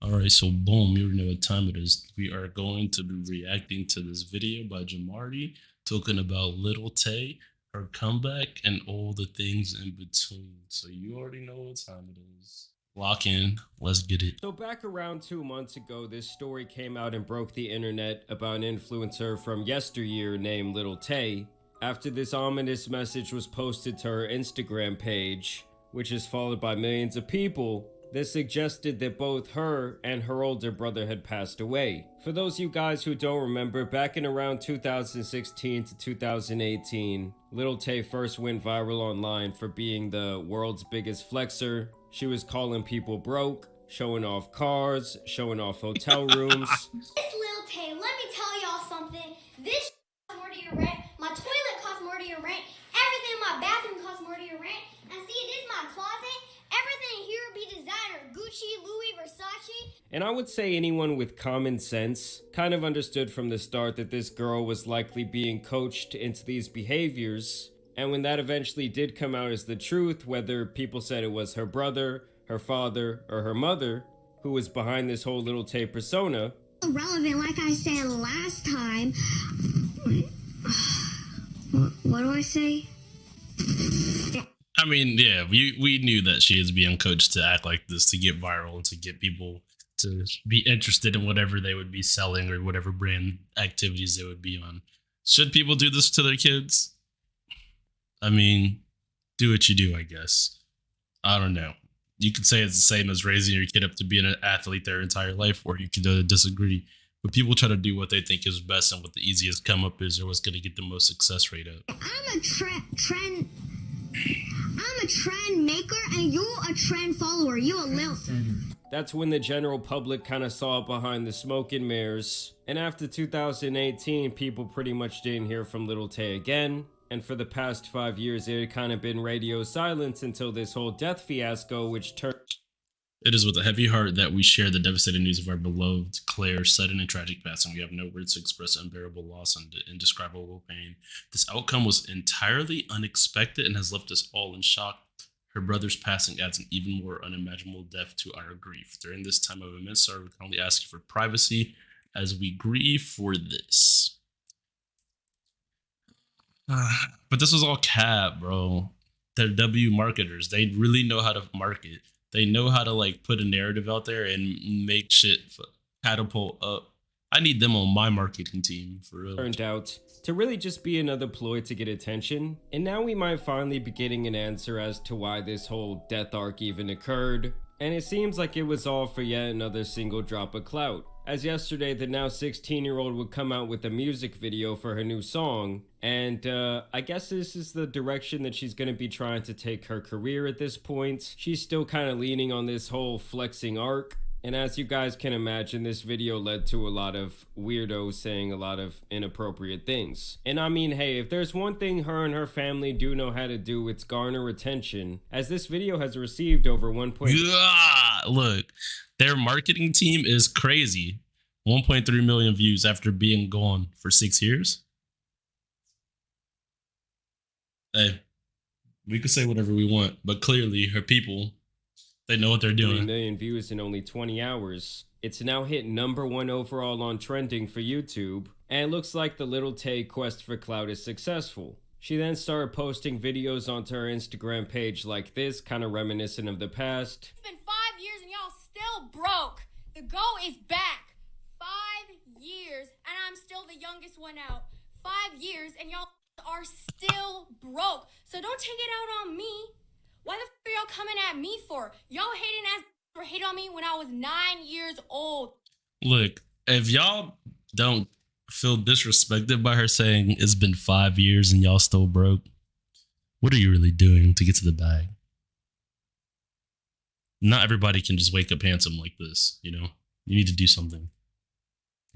Alright, so boom, you already know what time it is. We are going to be reacting to this video by Jamardi talking about Little Tay, her comeback, and all the things in between. So you already know what time it is. Lock in. Let's get it. So back around 2 months ago, this story came out and broke the internet about an influencer from yesteryear named Lil TAY. After this ominous message was posted to her Instagram page, which is followed by millions of people, this suggested that both her and her older brother had passed away. For those of you guys who don't remember, back in around 2016 to 2018, Lil Tay first went viral online for being the world's biggest flexer. She was calling people broke, showing off cars, showing off hotel rooms. It's Lil Tay. Let me tell y'all something. This costs more to your rent. My toilet costs more to your rent. Everything in my bathroom costs more to your rent. And see, this is my closet. Everything here be designer. Gucci, Louis, Versace. And I would say anyone with common sense kind of understood from the start that this girl was likely being coached into these behaviors. And when that eventually did come out as the truth, whether people said it was her brother, her father, or her mother who was behind this whole Lil Tay persona, Relevant, like I said last time. What do I say? I mean, yeah, we knew that she is being coached to act like this to get viral and to get people to be interested in whatever they would be selling or whatever brand activities they would be on. Should people do this to their kids? I mean, do what you do, I guess. I don't know. You could say it's the same as raising your kid up to being an athlete their entire life, or you could disagree. But people try to do what they think is best and what the easiest come up is or what's going to get the most success rate up. I'm a trend maker, and you're a trend follower. You a Lil. that's when the general public kind of saw behind the smoke and mirrors. And after 2018, people pretty much didn't hear from Lil Tay again. And for the past 5 years, it had kind of been radio silence until this whole death fiasco, which turned. It is with a heavy heart that we share the devastating news of our beloved Claire's sudden and tragic passing. We have no words to express unbearable loss and indescribable pain. This outcome was entirely unexpected and has left us all in shock. Her brother's passing adds an even more unimaginable depth to our grief. During this time of immense sorrow, we kindly ask you for privacy as we grieve for this. But this was all cap, bro. They're W marketers. They really know how to market. They know how to like put a narrative out there and make shit catapult up. I need them on my marketing team for real. Turned out to really just be another ploy to get attention. And now we might finally be getting an answer as to why this whole death arc even occurred. And it seems like it was all for yet another single drop of clout. As yesterday, the now 16-year-old would come out with a music video for her new song. And I guess this is the direction that she's going to be trying to take her career at this point. She's still kind of leaning on this whole flexing arc. And as you guys can imagine, this video led to a lot of weirdos saying a lot of inappropriate things. And I mean, hey, if there's one thing her and her family do know how to do, it's garner attention. As this video has received over 1. Yeah, look, their marketing team is crazy. 1.3 million views after being gone for 6 years. Hey, we could say whatever we want, but clearly her people, they know what they're 3 doing. million views in only 20 hours. It's now hit #1 overall on trending for YouTube, and it looks like the Lil Tay quest for clout is successful. She then started posting videos onto her Instagram page like this, kind of reminiscent of the past. It's been 5 years and y'all still broke. The GOAT is back. 5 years and I'm still the youngest one out. 5 years and y'all are still broke. So don't take it out on me. Why the f are y'all coming at me for? Y'all hating ass for hate on me when I was 9 years old. Look, if y'all don't feel disrespected by her saying it's been 5 years and y'all still broke, what are you really doing to get to the bag? Not everybody can just wake up handsome like this, you know? You need to do something.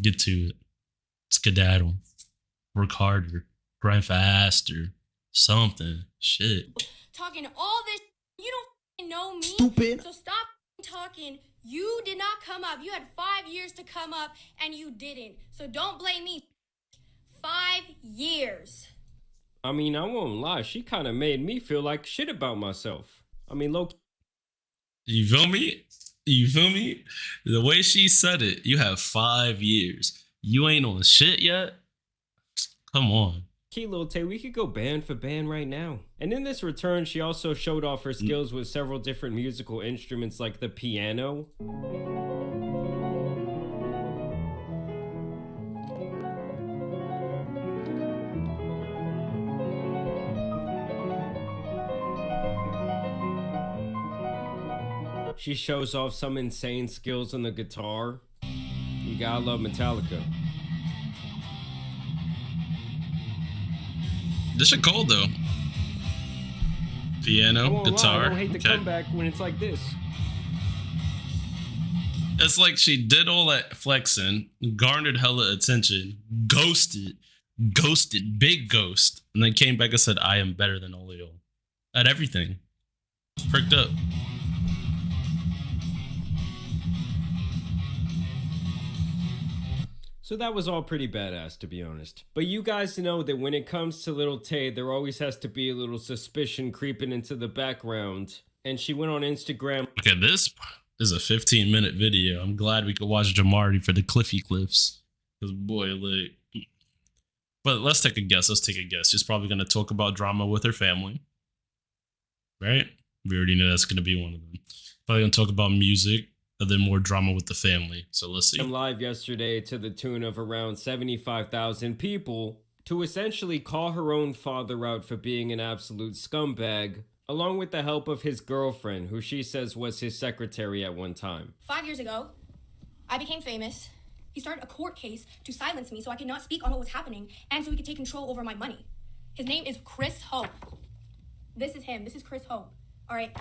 Get to it. Skedaddle. Work harder. Grind faster. Something. Shit. Talking all this, you don't know me. Stupid. So stop talking. You did not come up. You had 5 years to come up and you didn't. So don't blame me. 5 years. I mean, I won't lie, she kind of made me feel like shit about myself. I mean, low. You feel me? You feel me? The way she said it, you have 5 years. You ain't on shit yet? Come on. Lil Tay, we could go band for band right now. And in this return, she also showed off her skills with several different musical instruments like the piano. She shows off some insane skills on the guitar. You gotta love Metallica. This shit cold though. Piano, guitar. I don't hate the comeback when it's like this. It's like she did all that flexing, garnered hella attention, ghosted, big ghost, and then came back and said, I am better than all of y'all. At everything. Perked up. So that was all pretty badass, to be honest. But you guys know that when it comes to Lil Tay, there always has to be a little suspicion creeping into the background. And she went on Instagram. Okay, this is a 15-minute video. I'm glad we could watch Jamarty for the Cliffy Cliffs. Because boy, like... But let's take a guess. She's probably going to talk about drama with her family. Right? We already know that's going to be one of them. Probably going to talk about music. And then more drama with the family. So let's see. I'm live yesterday to the tune of around 75,000 people to essentially call her own father out for being an absolute scumbag, along with the help of his girlfriend, who she says was his secretary at one time. 5 years ago, I became famous. He started a court case to silence me so I could not speak on what was happening and so he could take control over my money. His name is Chris Hope. This is him. This is Chris Hope. All right,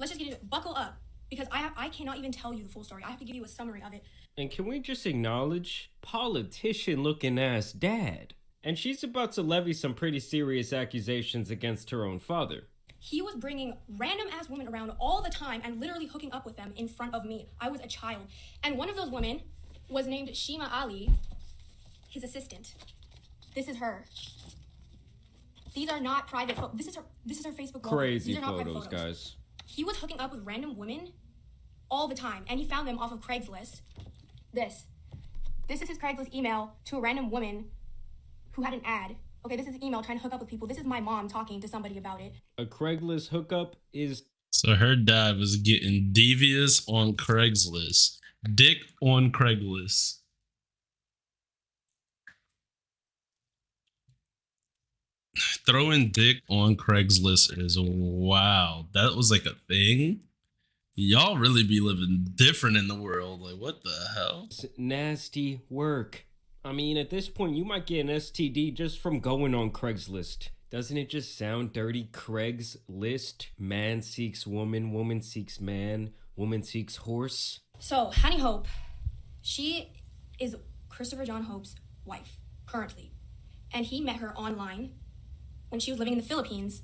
let's just get into it. Buckle up. Because I cannot even tell you the full story. I have to give you a summary of it. And can we just acknowledge politician-looking ass dad? And she's about to levy some pretty serious accusations against her own father. He was bringing random ass women around all the time and literally hooking up with them in front of me. I was a child. And one of those women was named Shima Ali, his assistant. This is her. These are not private photos. This is her Facebook. Crazy photos, guys. He was hooking up with random women all the time, and he found them off of Craigslist. This is his Craigslist email to a random woman who had an ad. Okay, this is an email trying to hook up with people. This is my mom talking to somebody about it. A Craigslist hookup is... So her dad was getting devious on Craigslist. Dick on Craigslist. Throwing dick on Craigslist is wow. That was like a thing. Y'all really be living different in the world. Like, what the hell? It's nasty work. I mean, at this point, you might get an STD just from going on Craigslist. Doesn't it just sound dirty? Craigslist. Man seeks woman, woman seeks man, woman seeks horse. So, Honey Hope, she is Christopher John Hope's wife, currently. And he met her online when she was living in the Philippines.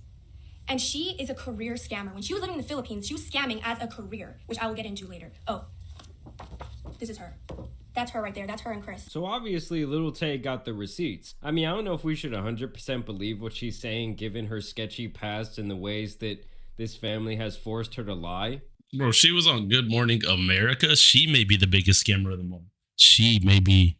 And she is a career scammer. When she was living in the Philippines, she was scamming as a career, which I will get into later. Oh, this is her. That's her right there. That's her and Chris. So obviously, Lil Tay got the receipts. I mean, I don't know if we should 100% believe what she's saying, given her sketchy past and the ways that this family has forced her to lie. Bro, she was on Good Morning America. She may be the biggest scammer of them all. She may be.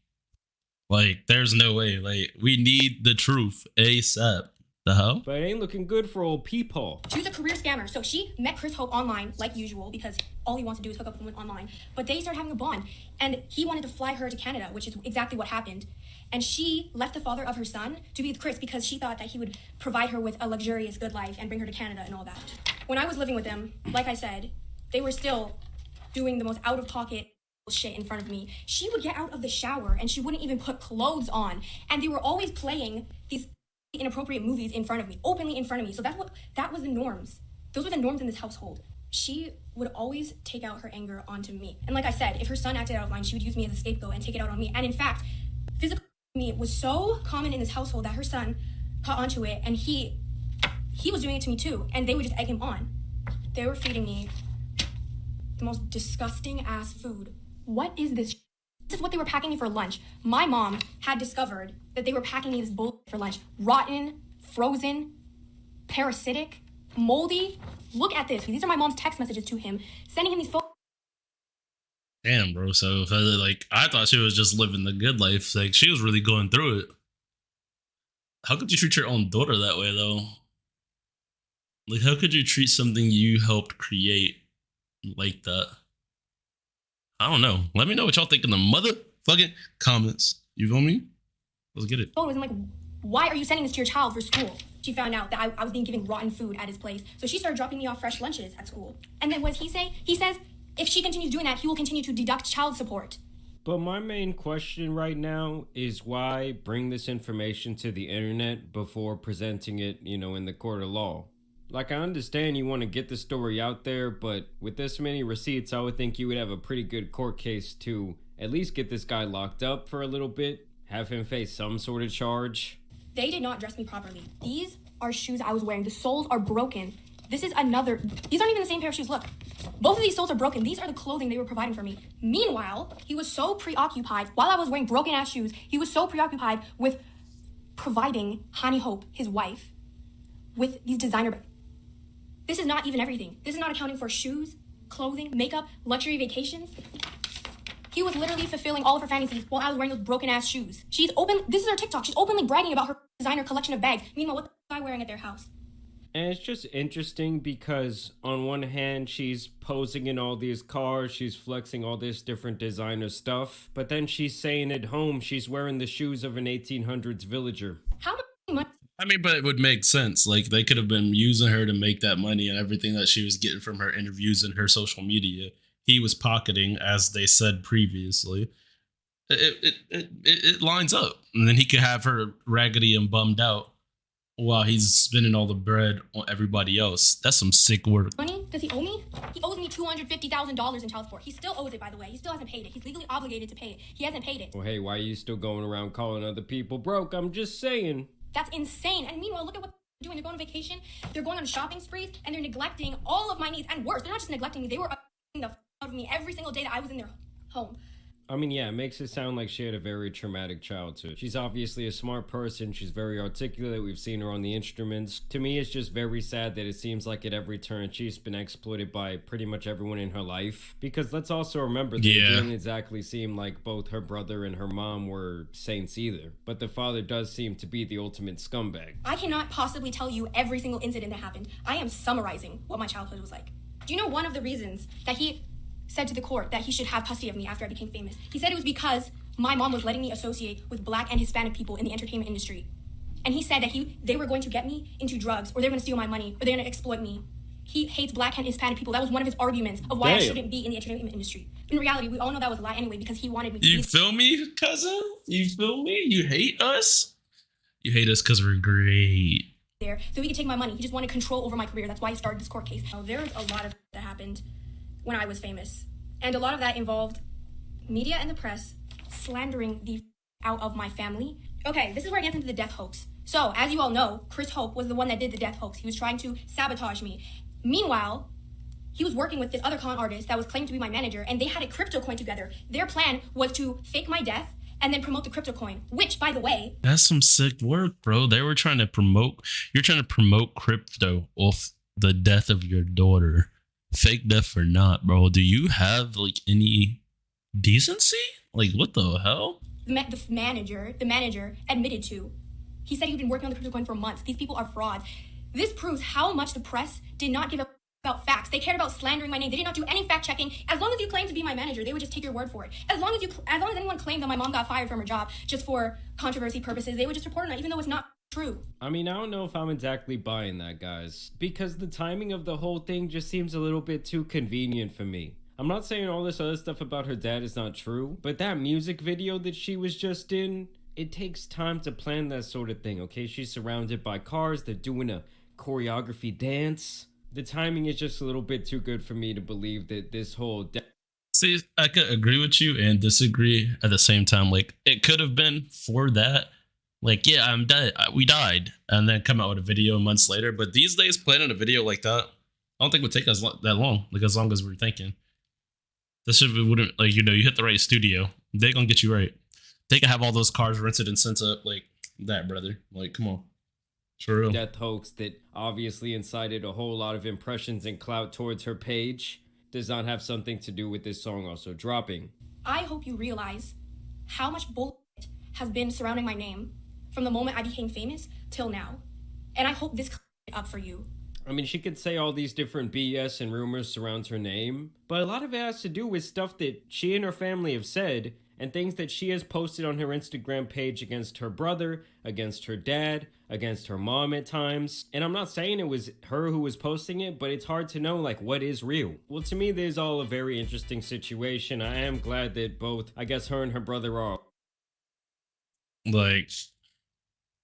Like, there's no way. Like, we need the truth ASAP. The hell? But it ain't looking good for old people. She was a career scammer. So she met Chris Hope online, like usual, because all he wants to do is hook up with women online. But they started having a bond. And he wanted to fly her to Canada, which is exactly what happened. And she left the father of her son to be with Chris because she thought that he would provide her with a luxurious good life and bring her to Canada and all that. When I was living with them, like I said, they were still doing the most out-of-pocket shit in front of me. She would get out of the shower and she wouldn't even put clothes on. And they were always playing these inappropriate movies in front of me, openly in front of me. So that was the norms. Those were the norms in this household. She would always take out her anger onto me. And like I said, if her son acted out of line, she would use me as a scapegoat and take it out on me. And in fact, physical me was so common in this household that her son caught onto it, and he was doing it to me too. And they would just egg him on. They were feeding me the most disgusting ass food. What is this? This is what they were packing me for lunch. My mom had discovered that they were packing me this bullshit for lunch. Rotten, frozen, parasitic, moldy. Look at this. These are my mom's text messages to him, sending him these photos. Damn, bro. So like, I thought she was just living the good life. Like, she was really going through it. How could you treat your own daughter that way, though? Like, how could you treat something you helped create like that? I don't know. Let me know what y'all think in the motherfucking comments. You feel me? Let's get it. phone was like, why are you sending this to your child for school? She found out that I was being given rotten food at his place. So she started dropping me off fresh lunches at school. And then what does he say? He says, if she continues doing that, he will continue to deduct child support. But my main question right now is why bring this information to the internet before presenting it, in the court of law? Like, I understand you want to get the story out there, but with this many receipts, I would think you would have a pretty good court case to at least get this guy locked up for a little bit, have him face some sort of charge. They did not dress me properly. These are shoes I was wearing. The soles are broken. This is another. These aren't even the same pair of shoes. Look, both of these soles are broken. These are the clothing they were providing for me. Meanwhile, he was so preoccupied, while I was wearing broken ass shoes, he was so preoccupied with providing Honey Hope, his wife, with these designer bags. This is not even everything. This is not accounting for shoes, clothing, makeup, luxury vacations. He was literally fulfilling all of her fantasies while I was wearing those broken ass shoes. This is her TikTok. She's openly bragging about her designer collection of bags. Meanwhile, what the guy wearing at their house? And it's just interesting because on one hand, she's posing in all these cars, she's flexing all this different designer stuff, but then she's saying at home she's wearing the shoes of an 1800s villager. How much? I mean, but it would make sense. Like, they could have been using her to make that money, and everything that she was getting from her interviews and her social media, he was pocketing, as they said previously. It lines up. And then he could have her raggedy and bummed out while he's spending all the bread on everybody else. That's some sick work. Money? Does he owe me? He owes me $250,000 in child support. He still owes it, by the way. He still hasn't paid it. He's legally obligated to pay it. He hasn't paid it. Well, hey, why are you still going around calling other people broke? I'm just saying. That's insane. And meanwhile, look at what they're doing. They're going on vacation. They're going on shopping sprees, and they're neglecting all of my needs. And worse, they're not just neglecting me. They were the out of me every single day that I was in their home. I mean, yeah, it makes it sound like she had a very traumatic childhood. She's obviously a smart person. She's very articulate. We've seen her on the instruments. To me, it's just very sad that it seems like at every turn she's been exploited by pretty much everyone in her life. Because let's also remember that it didn't exactly seem like both her brother and her mom were saints either. But the father does seem to be the ultimate scumbag. I cannot possibly tell you every single incident that happened. I am summarizing what my childhood was like. Do you know one of the reasons that he said to the court that he should have custody of me after I became famous? He said it was because my mom was letting me associate with Black and Hispanic people in the entertainment industry. And he said that they were going to get me into drugs, or they were going to steal my money, or they're going to exploit me. He hates Black and Hispanic people. That was one of his arguments of why I shouldn't be in the entertainment industry. In reality, we all know that was a lie anyway, because he wanted me to You feel me, cousin? You feel me? You hate us? You hate us because we're great. There, so he could take my money. He just wanted control over my career. That's why he started this court case. Now, there's a lot of that happened when I was famous. And a lot of that involved media and the press slandering the out of my family. Okay, this is where I get into the death hoax. So, as you all know, Chris Hope was the one that did the death hoax. He was trying to sabotage me. Meanwhile, he was working with this other con artist that was claimed to be my manager, and they had a crypto coin together. Their plan was to fake my death and then promote the crypto coin, which, by the way... That's some sick work, bro. You're trying to promote crypto off the death of your daughter. Fake death or not, bro. Do you have, like, any decency? Like, what the hell? The manager admitted to. He said he'd been working on the crypto coin for months. These people are frauds. This proves how much the press did not give a about facts. They cared about slandering my name. They did not do any fact checking. As long as you claim to be my manager, they would just take your word for it. As long as anyone claimed that my mom got fired from her job just for controversy purposes, they would just report on it, even though it's not true. I mean, I don't know if I'm exactly buying that, guys, because the timing of the whole thing just seems a little bit too convenient for me. I'm not saying all this other stuff about her dad is not true, but that music video that she was just in, it takes time to plan that sort of thing, okay? She's surrounded by cars, they're doing a choreography dance. The timing is just a little bit too good for me to believe that this whole... See, I could agree with you and disagree at the same time. Like, it could have been for that. Like, yeah, I'm dead. We died. And then come out with a video months later. But these days, planning a video like that, I don't think it would take us that long. Like, as long as we're thinking. This wouldn't, like, you hit the right studio. They're going to get you right. They can have all those cars rented and sent up like that, brother. Like, come on. For real. Death hoax that obviously incited a whole lot of impressions and clout towards her page. does not have something to do with this song also dropping. I hope you realize how much bullshit has been surrounding my name from the moment I became famous till now. And I hope this clears it up for you. I mean, she could say all these different BS and rumors surround her name, but a lot of it has to do with stuff that she and her family have said and things that she has posted on her Instagram page against her brother, against her dad, against her mom at times. And I'm not saying it was her who was posting it, but it's hard to know, like, what is real. Well, to me, this is all a very interesting situation. I am glad that both, I guess, her and her brother are. Like,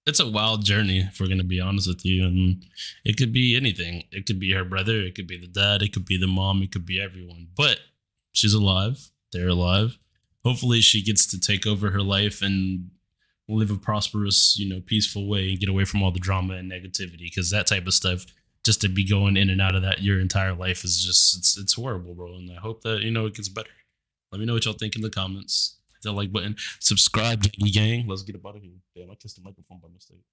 it's a wild journey, if we're going to be honest with you. And it could be anything. It could be her brother. It could be the dad. It could be the mom. It could be everyone. But she's alive. They're alive. Hopefully she gets to take over her life and live a prosperous, peaceful way and get away from all the drama and negativity. Because that type of stuff, just to be going in and out of that your entire life is just, it's horrible, bro. And I hope that, it gets better. Let me know what y'all think in the comments. Hit that like button. Subscribe, gang. Let's get up out of here. Damn, I kissed the microphone by mistake.